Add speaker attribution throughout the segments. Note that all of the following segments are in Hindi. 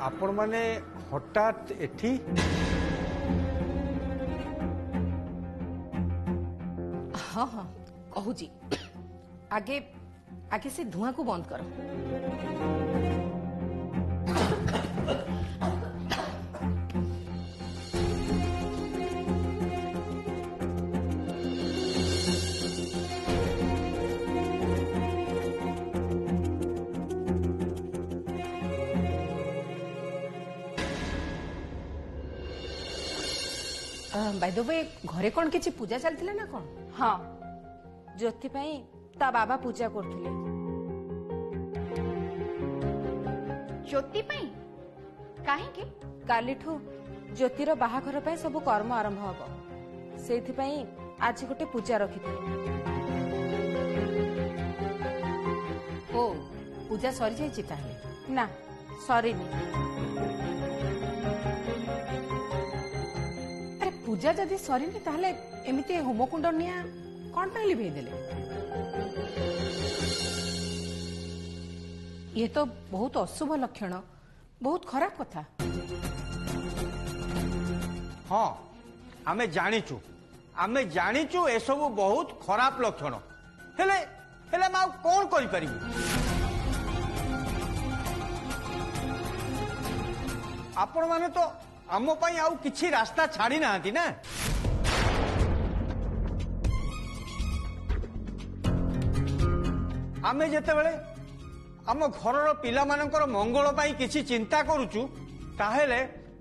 Speaker 1: आपण माने हठात एठी
Speaker 2: हाँ हाँ कहू जी आगे आगे से धुआं को बंद करो। बाय द वे घरे कौन किछि पूजा चलथिला ना कौन?
Speaker 3: हाँ ज्योति पाई ता बाबा पूजा करथिले।
Speaker 4: ज्योति पाई काहेकि
Speaker 3: कालीठू ज्योतिर बाहाघर पाई सब कर्म आरंभ हबो सेथि पाई आज गोटे पूजा रखिथिले।
Speaker 2: ओ पूजा सरी जाई ताहले?
Speaker 3: ना सरीनी।
Speaker 2: पूजा जदि सरीनी ताहले एमिते होमकुंड निया कौन पाई लिभेई देले? ये तो बहुत अशुभ लक्षण, बहुत खराब कथा।
Speaker 1: हाँ आमे जानिचु ए सब बहुत खराब लक्षण हेले हेले मैं कौन करि परिबी? आपण माने तो आम पाई आउ किछि रास्ता छाड़ी नाहंती ना। आमे जेतेबेले आम घरर पिला मानकर मंगल पाई किछि चिंता करूचु ताहेले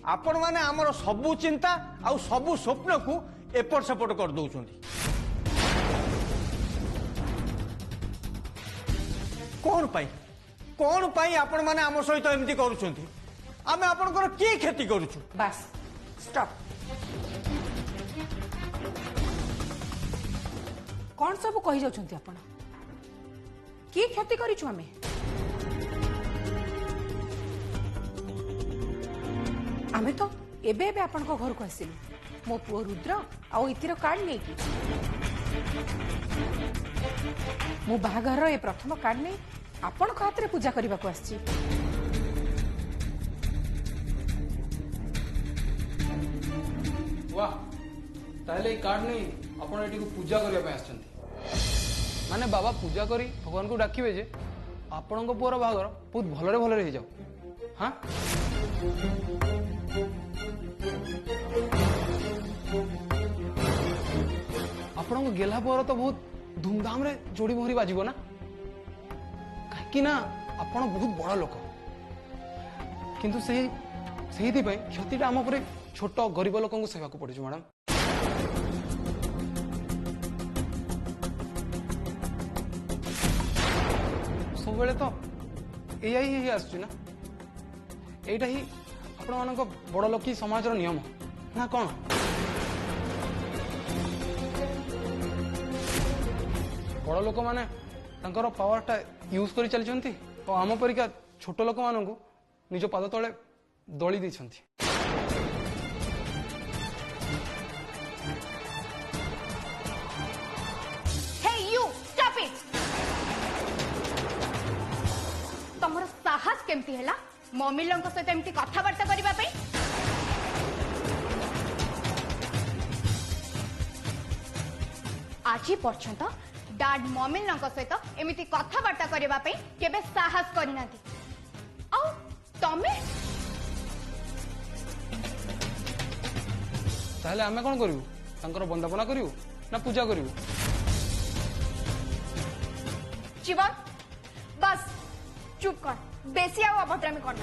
Speaker 1: आपण माने आमर सबु चिंता आउ सबु स्वप्न को एपट सेपट कर दउछंती। कौन पाई आपण माने आम सहित एमती करूछंती? आमे आपनकर की खेती करूछु?
Speaker 2: Bus stop. कौन सब कहि जाउछंती आपण? की खेती करिछु आमे? आमे तो एबे एबे आपण को घर को आसिलु मो पुओ रुद्र आ इतिर कार्ड नै की मो बाहाघर ए प्रथम कार्ड नै आपण को हाथ रे पूजा करबा को आछि।
Speaker 5: वाह ताहले कार्ड नहीं आपण एटी को पूजा करबा पे आछंती माने बाबा पूजा करी भगवान को डाकिबे जे आपण को पुअर बाहाघर बहुत भलरे भलरे हो जाओ। हां आपण को गेला पुअर तो बहुत धूमधाम रे जोड़ी मोहरी बाजिबो ना काकी ना आपण बहुत बड़ा लोक किंतु सही थी भाई क्षतिटा आम पर छोट गरीब लोक सेवा को पड़े मैडम। सब बेले तो एया ही आसुची ना एटा ही आपण मानक बड़ लोक समाज नियम ना कौन? बड़ लोक माने तांकर पावरटा यूज कर चलती और आम परिका छोट लोक मानू निज पाद तले दली देछंती।
Speaker 4: तमर साहस केमती हैला मम्मी सहित एमती कथबार्ता करबा पई? आज पर्यंत डाड मम्मी सहित एमती कथबार्ता करबा पई केबे साहस करिनांती आ तमे
Speaker 5: ताहले आमे कोन करिवु? तांकर वंदना करिवु ना पूजा करिवु?
Speaker 4: जीवन बस चुप कर बेसी आ अभद्रामी कर।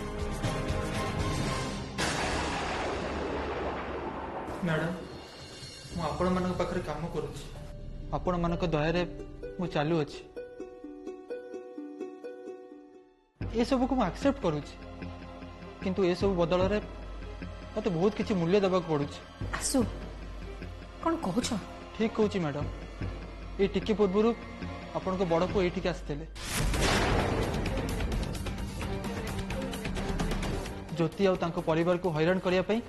Speaker 6: मैडम मु आपण मानक पाखरे काम करूची आपण मानक दया मु चालू अछि ए सब को एक्सेप्ट करूची किंतु ए सब बदल रे मते बहुत किछि मूल्य देबाक पड़ुची।
Speaker 2: आसु कौन कहूछ?
Speaker 6: ठीक कहूची मैडम ए टिके पूर्व आपण को बड़ को एठी आसते ज्योति आउ तांको परिवार को हैरान करिया पई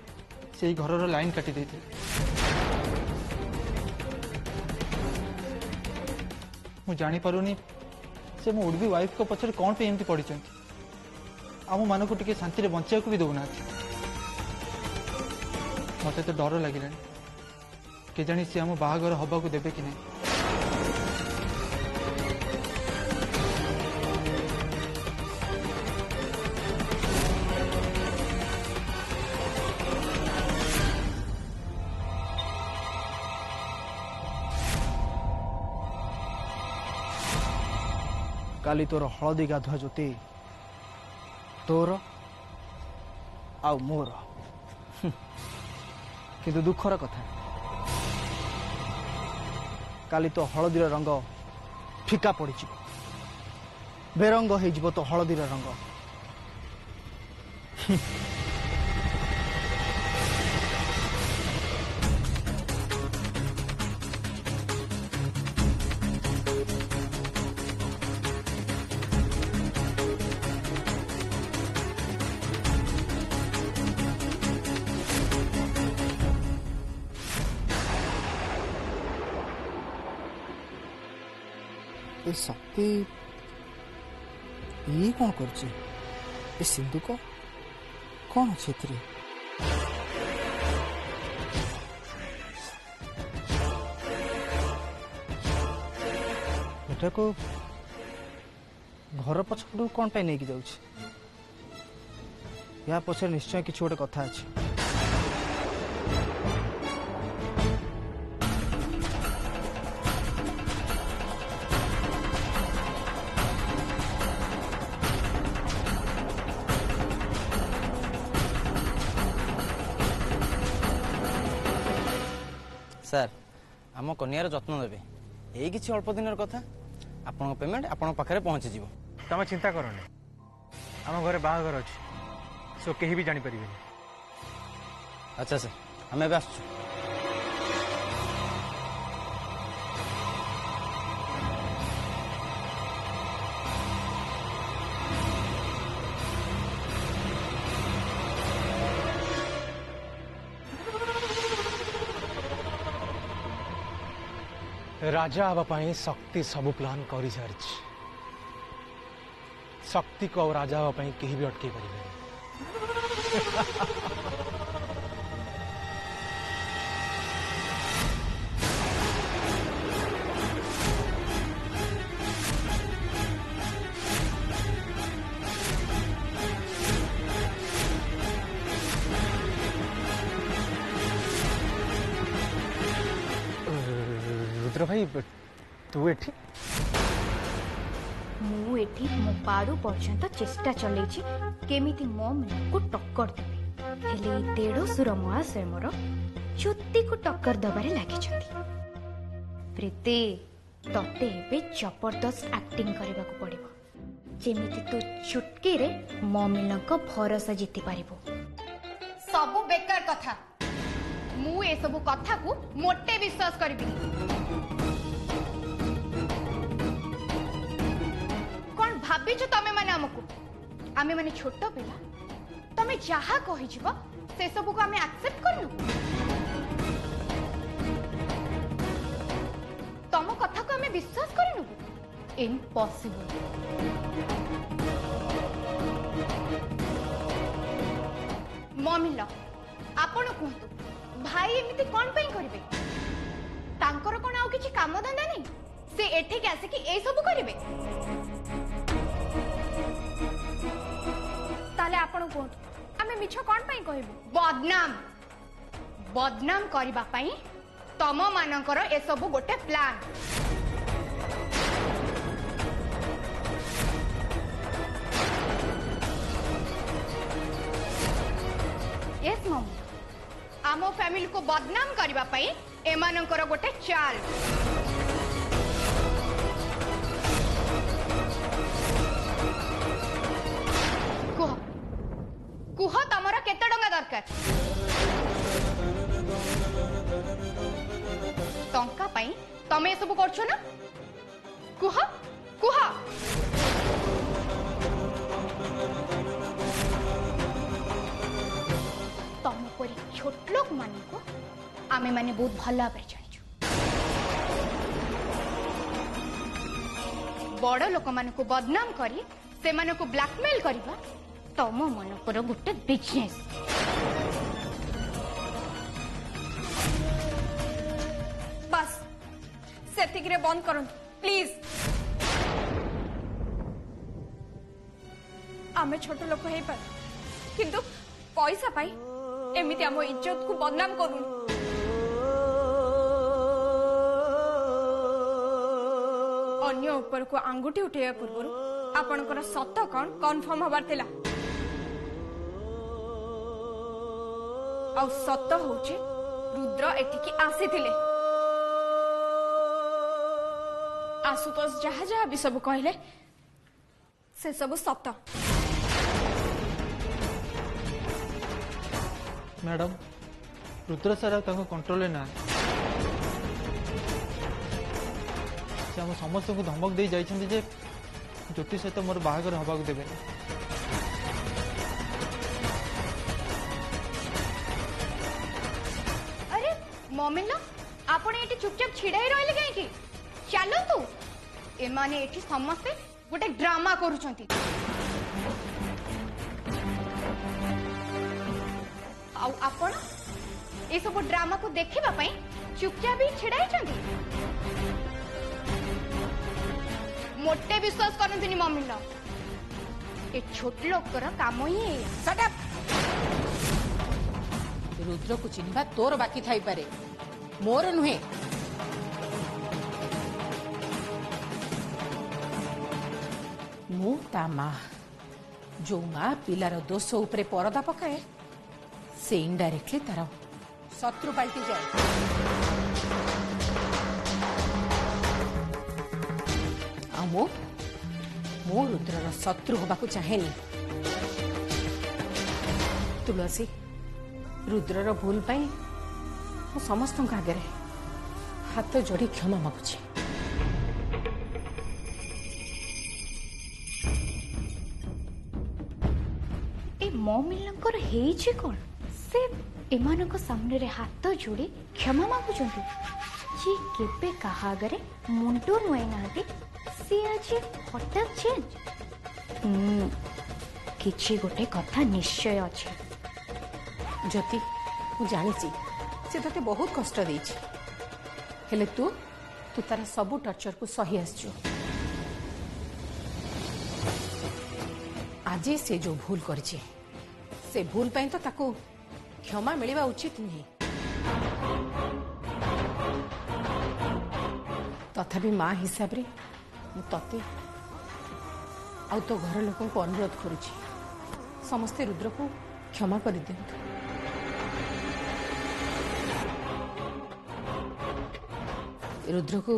Speaker 6: से घर लाइन काटी देते। मु जानी पारुनी से मो उडबी वाइफ को पछर कौन पे एमती पड़ी आम मान को टिके शांति बंचा भी दौना मत तो डर लगे के जानी सी आम बाहागर हवा को देवे कि नहीं।
Speaker 7: काली तोर हलदी गाधुआ ज्योति तोर आउ मोर किंतु दुखर कथा काली तो हलदीर रंग फिका पड़ी बेरंग हो तो हलदीर रंग। ए शक्ति ये कौन करছে ए सिंधुक कौन अच्छे एथिरे एटा को घर पछपटू कौन पे नहीं जाउछि या पछे निश्चय किछ गोटे कथा अछि।
Speaker 8: सर आम कन्यार जत्न देवे यही किसी अल्प दिन कथा आपण पेमेंट आपण पाखे पहुंची जीव।
Speaker 6: तुम चिंता करनी आम घरे बाहागर अच्छी सो कहीं भी जापर।
Speaker 8: अच्छा सर आम ए आसु
Speaker 5: राजा हाँपाई शक्ति सब प्लान कर सारी शक्ति को राजा हाँपाई कहीं भी अटकई पारे। रुद्र भाई तू एठी
Speaker 4: मु एठी मो पारू पर्यंत चेष्टा चलेछि केमिति मो मन को टक्कर देबे हेले देढसुर महाशय मोर ज्योति को टक्कर दबारे लागि छथि। प्रीति तते एबे जबरदस्त एक्टिंग करबा को पड़िबो जेमिति तू चुटकी रे मो मिलन को भरोसा जीति पारिबो। सब बेकार कथा मु ए सब कथा को मोटे विश्वास करबिनी। कौन भाभी तमे माने हमकु आमे माने छोट पिला तमे जहा कहि जीव से सब को आमे एक्सेप्ट करनु। तम कथा को आमे विश्वास करनु इम्पॉसिबल। ममिला आपण कहतु भाई एमिति कोन पई करबे तांकर कोन आउ किछि काम धंदा नहीं से एठी के आसे कि ए सब करबे ताले आपण कहतु आमे मिछ कोन पई कहबो बदनाम करबा पई तम मानकर ए सब गोटे प्लान। यस मम्मी आमो फैमिली को बदनाम करबा पई एमानकर गोटे चाल। कुह कुह तमरा केते टंका दरकार टंका पई तमे सब करछो ना कुह कुह। तम परी छोट लोक मान को आमे माने बहुत भल भाव जानिछु बड़ लोक मान को बदनाम करी से मान को ब्लैकमेल करबा ତମ ମାନଙ୍କର ଗୋଟେ ବିଜନେସ୍।
Speaker 9: ବାସ୍ ସେତିକିରେ ବନ୍ଦ କରନ୍ତୁ ପ୍ଲିଜ। ଆମେ ଛୋଟ ଲୋକ ହେଇପାରୁ କିନ୍ତୁ ପଇସା ପାଇଁ ଏମିତି ଆମ ଇଜ୍ଜତକୁ ବଦନାମ କରୁନି। ଅନ୍ୟ ଉପରକୁ ଆଙ୍ଗୁଠି ଉଠେଇବା ପୂର୍ବରୁ ଆପଣଙ୍କର ସତ କଣ କନଫର୍ମ ହବାର ଥିଲା। ଆଉ ସତ ହଉଛି ରୁଦ୍ର ଏଠିକି ଆସିଥିଲେ। ଆଶୁତୋଷ ଯାହା ଯାହା ବି ସବୁ କହିଲେ ସେ ସବୁ ସତ।
Speaker 6: ମ୍ୟାଡ଼ାମ ରୁଦ୍ର ସାର୍ ଆଉ ତାଙ୍କ କଣ୍ଟ୍ରୋଲରେ ନାହାନ୍ତି। ସେ ଆମ ସମସ୍ତଙ୍କୁ ଧମକ ଦେଇ ଯାଇଛନ୍ତି ଯେ ଜ୍ୟୋତି ସହିତ ମୋର ବାହାଘର ହେବାକୁ ଦେବେନି।
Speaker 4: अरे ममिन आपण एटी चुपचाप छिड़ाई रहिले काहे? चलतु एमाने एटी समस्ते गोटे ड्रामा करूछंती। आउ आपण ए सब ड्रामा को देखिबा पई चुपचाप ही छिड़ाई छंती। मोटे विश्वास करंतनी ममिन ए छोट लोकर काम ही है।
Speaker 2: Shut up. रुद्र को चिन्हवा तोर बाकी थाई पारे, मोर नुहे। मु ता मां जो मां पिलार दोष उपरे परदा पकाए से इनडायरेक्टली तार शत्रु पाल्टी जाए। मो रुद्रर शत्रु होगा चाहेनी। तुलसी रुद्रर भूल पाई मु समस्त आगे हाथ जोड़ी क्षमा मागुची।
Speaker 4: ए ममिलंकर हेछि कोन से एमानक सामने रे हाथ जोड़ी क्षमा मागुचंती। जी केबे कहा आगे मुंडो नुआई नांती सी आज हठात चेंज। किछि गोटे कथा निश्चय अछि।
Speaker 2: ज्योति मु जानी से तते बहुत कष्ट देछि हेले तू तार सबु टर्चर को सही आसछु। आज से जो भूल करछि से भूल पाई तो ताको क्षमा मिलवा उचित नहीं। तथापि मां हिसाब रे तते आ तो घर लोक को अनुरोध करुछि समस्ते रुद्र को क्षमा कर दियंतु। रुद्र को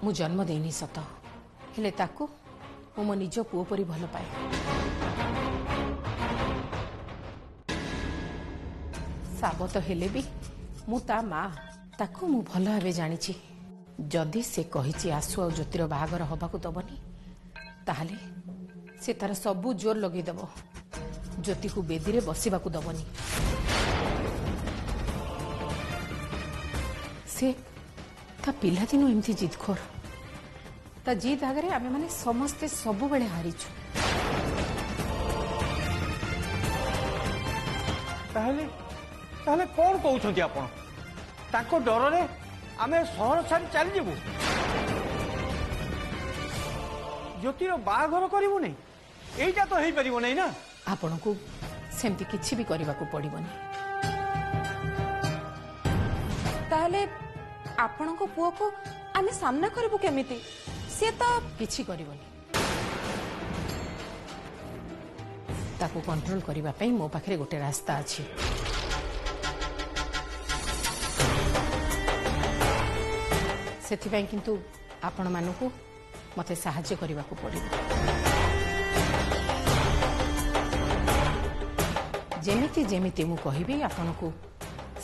Speaker 2: मु जन्म देनी सत हेले ताको मु मो निज पुओ परी भल पाए। साबत हेले भी मु ता मां ताको मु भल भावे जानिछि। जदि से कहिछि आसु आ ज्योतिर बाहागर हबाकू दबनी ताहले से तार सबू जोर लगे दब ज्योति को बेदी रे बसिबाकू दबनी। से ता पिला दिनु एमती जिदखोर ता जिद आगे आमे माने समस्ते सबु बेले हारिछु।
Speaker 1: ताहले ताहले कौन कहउछंती आपण ताको डर रे आमे सहर छाड़ी चली जेबू ज्योतिर बाहाघर करिवु नै एइटा तो हेई परिवो नै ना।
Speaker 2: आपण को सेमती किछि भी करबाकू पड़िबनी।
Speaker 3: ताहले आपण को पुओ को आमे सामना करबो केमिति? से तो
Speaker 2: किछि करिवनी ताको कंट्रोल करबा पई मो पाखरे गोटे रास्ता अछि। सेथिबाई किंतु आपण मानकू मते सहाय्य करबाकू पड़िबो। जेमिति जेमिति मु कहिबी आपनको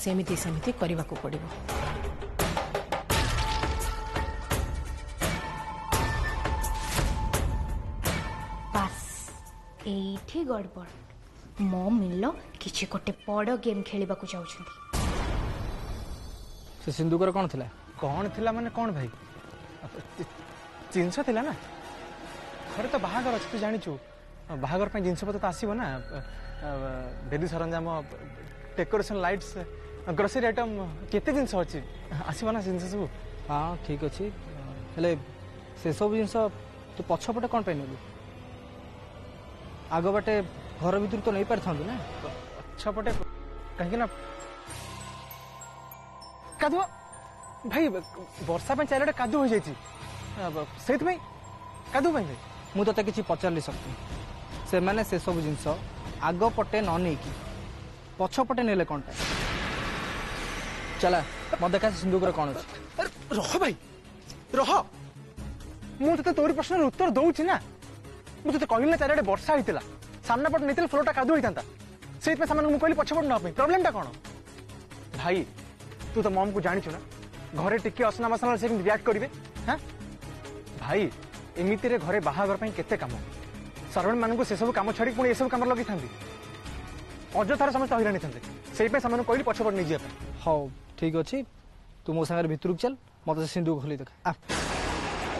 Speaker 2: सेमिति सेमिति करबाकू पड़िबो।
Speaker 4: बास एठी गड़बड़ मो मिलो किछि गोटे बड़ गेम खेलिबाकू जाउछंती।
Speaker 5: से सिंधुकर कौन थिला? कौन थिला माने कौन भाई? जिनस थिला ना घरे तो बाहागर अछि तू जानिछु बाहागर पे जिनस पत्र तो आसो ना बेदी सरंजाम डेकोरेशन लाइट्स ग्रोसरी आइटम केते जिनस अच्छी आसो ना जिनस सब
Speaker 7: हाँ ठीक अच्छे हेले से सब जिन तू पछपटे कौन पे नेलु आग बाटे घर भीतर तो नहीं पारि था ना
Speaker 5: पछपटे कहीं ना कादुआ भाई वर्षा पे चारिटे कादु हो जाइए से कादु भाई
Speaker 7: मु तो किसी पचारि सकती से माने से सब जिनस आग पटे न नहीं कि पछपटे नेले कौन पे चला मत देखा सिंधुक कौन अच्छे
Speaker 5: रह भाई रह मुझे तोरी प्रश्न उत्तर दौची ना मुझे कहली ना चारिटे वर्षा होता सामना पट नहीं फ्लोटा कादु होता से मुझे कहली पछपट ना प्रोब्लेम कौन भाई तू तो मम को जाचु ना घरे टिके असना मसला से रियाक्ट करेंगे हाँ भाई एमती घरे बाहागर केते काम सर्वेंट मानक से सब कम छाड़ी पुणी सब कम लगे था अजथार समस्त हईराणी था से कहली पछपट नहीं जाए
Speaker 7: हाँ ठीक अच्छे तू मो सागर भितर चल मत सिंधु खोली देखा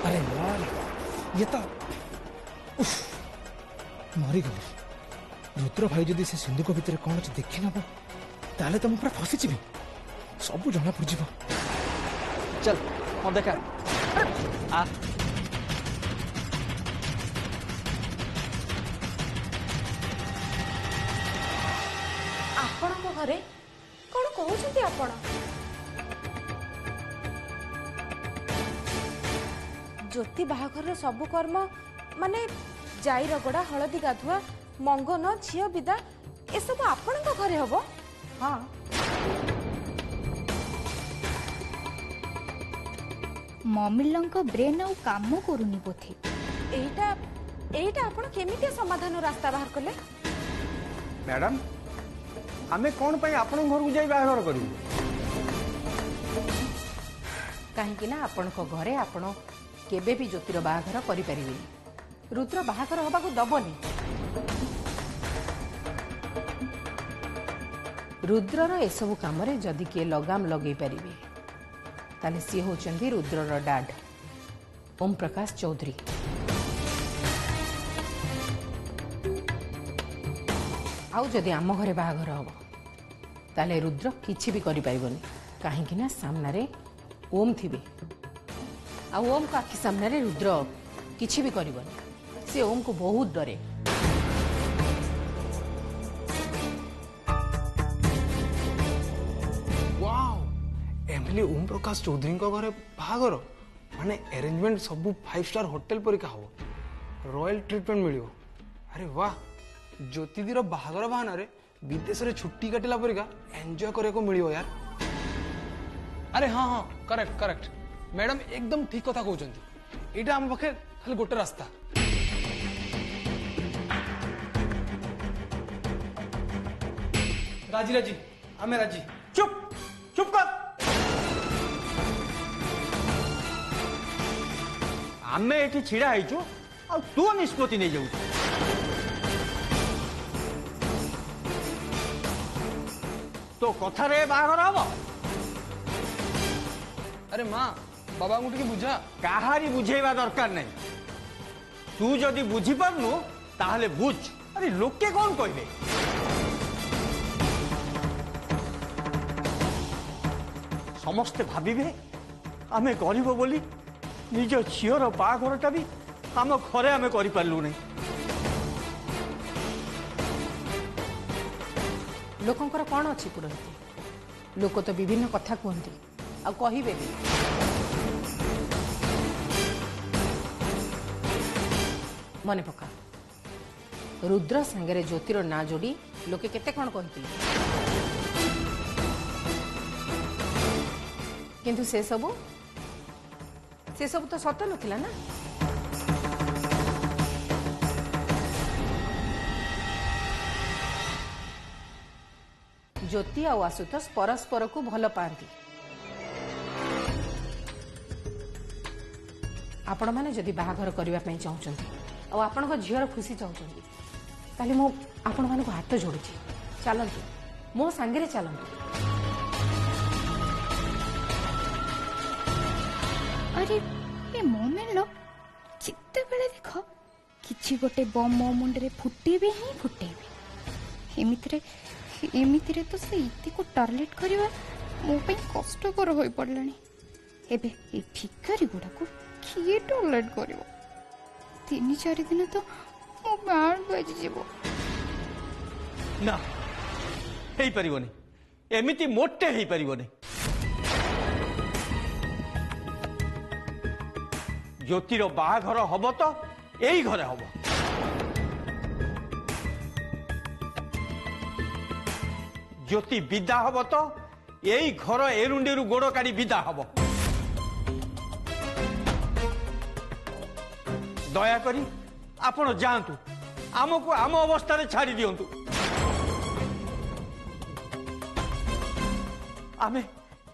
Speaker 10: अरे यार ये तो मरी गली रुद्र भाई जदि से सिंधु भितर कौन अच्छे देखी नब ताले तो मुझे फसीजी सब जना पड़
Speaker 7: चल मत देखा आ
Speaker 3: ଆପଣଙ୍କ ଘରେ କଣ କହୁଛନ୍ତି ଆପଣ? ଜ୍ୟୋତି ବାହାଘରର ସବୁ କର୍ମ ମାନେ ଜାଇ ରଗଡ଼ା ହଳଦୀ ଗାଧୁଆ ମଙ୍ଗନ ଝିଅ ବିଦା ଏସବୁ ଆପଣଙ୍କ ଘରେ ହବ?
Speaker 2: ହଁ
Speaker 4: ମମିଲଙ୍କ ବ୍ରେନ୍ ଆଉ କାମ କରୁନି ବୋଧେ।
Speaker 3: ଏଇଟା ଆପଣ କେମିତି ସମାଧାନ ରାସ୍ତା ବାହାର କଲେ?
Speaker 1: मैडम आमे कौन पाई आपण घर को जाई बाहर करू
Speaker 2: कहीं ना आपण घरे आपण केबे भी ज्योतिर बाहाघर करें रुद्र बाहाघर हवा को दबनी रुद्रर एसबू कम जदि किए लगाम लगे पारे ताले सी होचंदी रुद्रर डाड ओम प्रकाश चौधरी आउ जदि आम घरे बाहाघर हम ताले रुद्र किछि भी करि परिबनी काहेकि ना सामना रे ओम थिबे आ ओम को आखि सामने रे रुद्र किछि भी करिबनी से ओम को बहुत डरे
Speaker 5: वाओ एमएलए ओम प्रकाश चौधरी घरे बाहागर माने अरेंजमेंट सब 5 स्टार होटल परिका हो रॉयल ट्रीटमेंट मिलियो अरे वाह ज्योतिदीर बाहागर बहाना रे विदेश रे छुट्टी काटिला परिका एंजॉय करे को मिलियो यार अरे हाँ हाँ करेक्ट करेक्ट मैडम एकदम ठीक कथा कहउचंती एटा हम पाखे खाली गोटे रास्ता राजी राजी आमे राजी
Speaker 1: चुप चुप कर आमे एठी छिड़ा आइचु आ तू निष्पत्ति नहीं जाऊ तो कथा रे बाहर हम
Speaker 5: अरे माँ बाबा को बुझा
Speaker 1: काहारी बुझेवा दरकार नहीं तू जदि बुझी पारनु ताहले बुझ अरे लोके कौन कहबे समस्ते भाविबे आमे गरीब बोली निज झीर बाघरटा भी आम घरे आमे करि पारलु नहीं
Speaker 2: लोकंकर कौन अच्छी पुरोहित लोक तो विभिन्न कथा कहते आ कहिबे भी मने पका रुद्र संगे ज्योतिर ना जोड़ी लोके केते कौन कहते किंतु से सब तो सत नथिला ना ज्योति आ आशुतोष परस्पर को भल पाती आपण मैंने जदि बाहाघर करने चाहते आपण झीर खुशी चाहते ताले मो आपण मान हाथ जोड़ू चलतु मो सांगे चलतु
Speaker 4: अरे ये मोमेंट लो जिते बेले देख किछि गोटे बम मो मुंडरे फुटेबे ही फुटेबे एमितिरे तो से इति को टार्गेट करबा मो पे कष्टकर होई पड़लानी एबे ए ठिकारी गुडा को किए टार्गेट करबो 3-4 दिन तो मो बैंड बज जीवो
Speaker 1: ना हेई परिबोनी एमिति मोटे हेई परिबोनी ज्योतिर बाहाघर हब तो यही घरे हब ज्योति विदा हब तो यही घर एरुंडी गोड़ काढ़ी विदा हब दया करी आपण जातु आमको आम अवस्था छाड़ी दिंतु आमे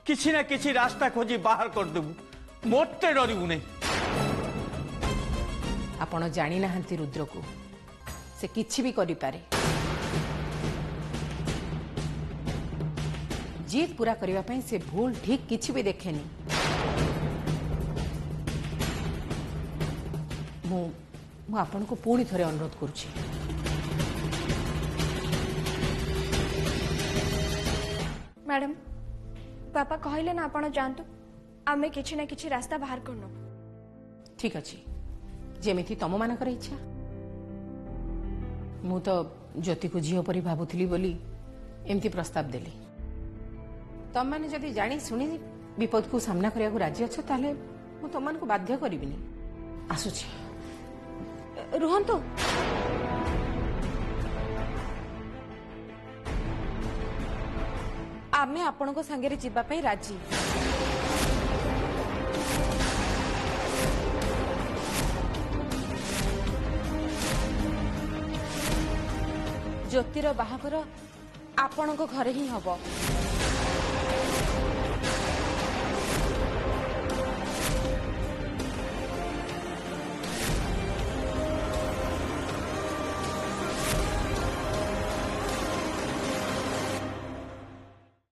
Speaker 1: किसी ना किसी रास्ता खोजी बाहर करदेबू मोटे डरबू नहीं
Speaker 2: आपण जानी नाहंती रुद्र को से किछि भी करि पारे जीत पूरा करबा पई से भूल ठीक किछि भी देखेनी मु आपण को पूरी थरे अनुरोध करूछि
Speaker 9: मैडम पापा कहले ना आपण जानतु आमे किछि ना किछि रास्ता बाहर करनो
Speaker 2: ठीक अछि जेमिति तम मानकर इच्छा मु तो ज्योति को झील परी भाबुथली बोली एमती प्रस्ताव देली तम माने जदि जानी सुनी विपद को सामना करिया को राजी अछ ताले मु तम मान को बाध्य करिबिनी आसुछि
Speaker 3: रुहंतु आमे आपण को संगे जीवा पई राजी ज्योतिर बाहाघर आपण घरे ही हब